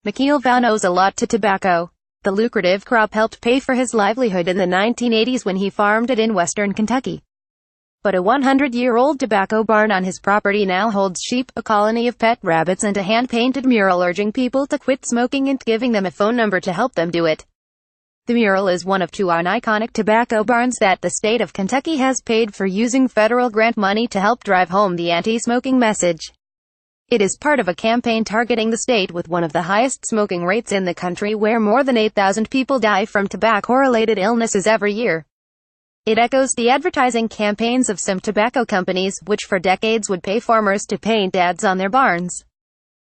Michiel Vaughn owes a lot to tobacco. The lucrative crop helped pay for his livelihood in the 1980s when he farmed it in western Kentucky. But a 100-year-old tobacco barn on his property now holds sheep, a colony of pet rabbits, and a hand-painted mural urging people to quit smoking and giving them a phone number to help them do it. The mural is one of two iconic tobacco barns that the state of Kentucky has paid for using federal grant money to help drive home the anti-smoking message. It is part of a campaign targeting the state with one of the highest smoking rates in the country, where more than 8,000 people die from tobacco-related illnesses every year. It echoes the advertising campaigns of some tobacco companies, which for decades would pay farmers to paint ads on their barns.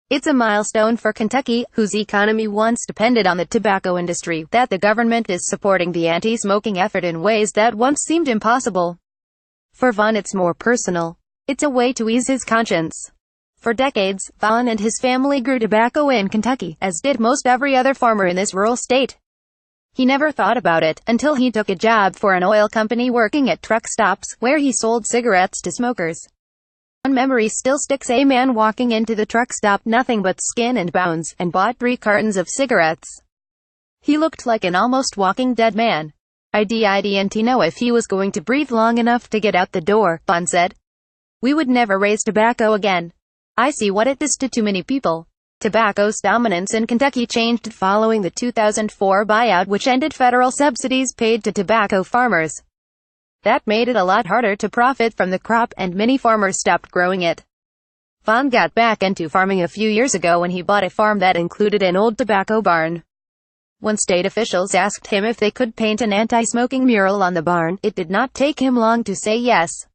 It's a milestone for Kentucky, whose economy once depended on the tobacco industry, that the government is supporting the anti-smoking effort in ways that once seemed impossible. For Vaughn, it's more personal. It's a way to ease his conscience. For decades, Vaughn and his family grew tobacco in Kentucky, as did most every other farmer in this rural state. He never thought about it, until he took a job for an oil company working at truck stops, where he sold cigarettes to smokers. One memory still sticks: a man walking into the truck stop, nothing but skin and bones, and bought 3 cartons of cigarettes. He looked like an almost walking dead man. I didn't know if he was going to breathe long enough to get out the door, Vaughn said. We would never raise tobacco again. I see what it does to too many people. Tobacco's dominance in Kentucky changed following the 2004 buyout, which ended federal subsidies paid to tobacco farmers. That made it a lot harder to profit from the crop, and many farmers stopped growing it. Vaughn got back into farming a few years ago when he bought a farm that included an old tobacco barn. When state officials asked him if they could paint an anti-smoking mural on the barn, it did not take him long to say yes.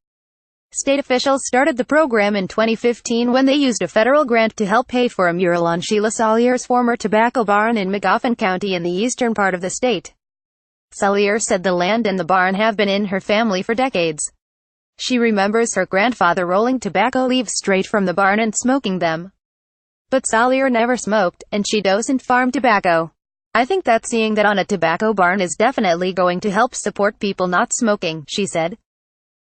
State officials started the program in 2015 when they used a federal grant to help pay for a mural on Sheila Salyer's former tobacco barn in Magoffin County in the eastern part of the state. Salyer said the land and the barn have been in her family for decades. She remembers her grandfather rolling tobacco leaves straight from the barn and smoking them. But Salyer never smoked, and she doesn't farm tobacco. I think that seeing that on a tobacco barn is definitely going to help support people not smoking, she said.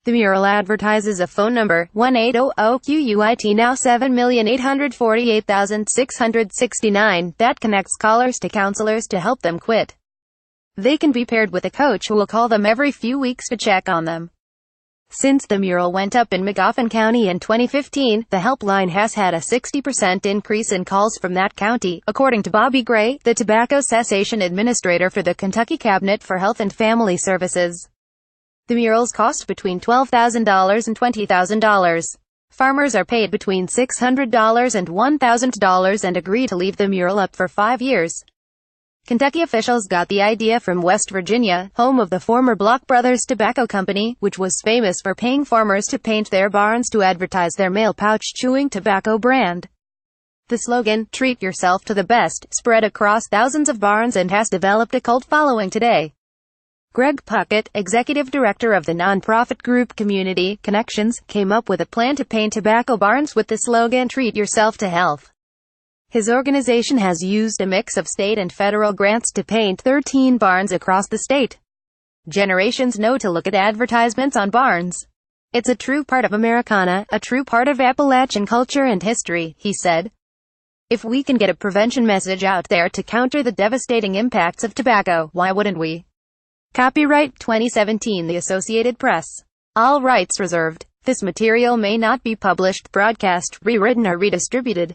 The mural advertises a phone number, 1-800-QUIT, now 7,848,669, that connects callers to counselors to help them quit. They can be paired with a coach who will call them every few weeks to check on them. Since the mural went up in Magoffin County in 2015, the helpline has had a 60% increase in calls from that county, according to Bobby Gray, the tobacco cessation administrator for the Kentucky Cabinet for Health and Family Services. The murals cost between $12,000 and $20,000. Farmers are paid between $600 and $1,000 and agree to leave the mural up for 5 years. Kentucky officials got the idea from West Virginia, home of the former Block Brothers Tobacco Company, which was famous for paying farmers to paint their barns to advertise their male pouch-chewing tobacco brand. The slogan, "Treat yourself to the best," spread across thousands of barns and has developed a cult following today. Greg Puckett, executive director of the nonprofit group Community Connections, came up with a plan to paint tobacco barns with the slogan, "Treat yourself to health." His organization has used a mix of state and federal grants to paint 13 barns across the state. Generations know to look at advertisements on barns. It's a true part of Americana, a true part of Appalachian culture and history, he said. If we can get a prevention message out there to counter the devastating impacts of tobacco, why wouldn't we? Copyright 2017 The Associated Press. All rights reserved. This material may not be published, broadcast, rewritten or redistributed.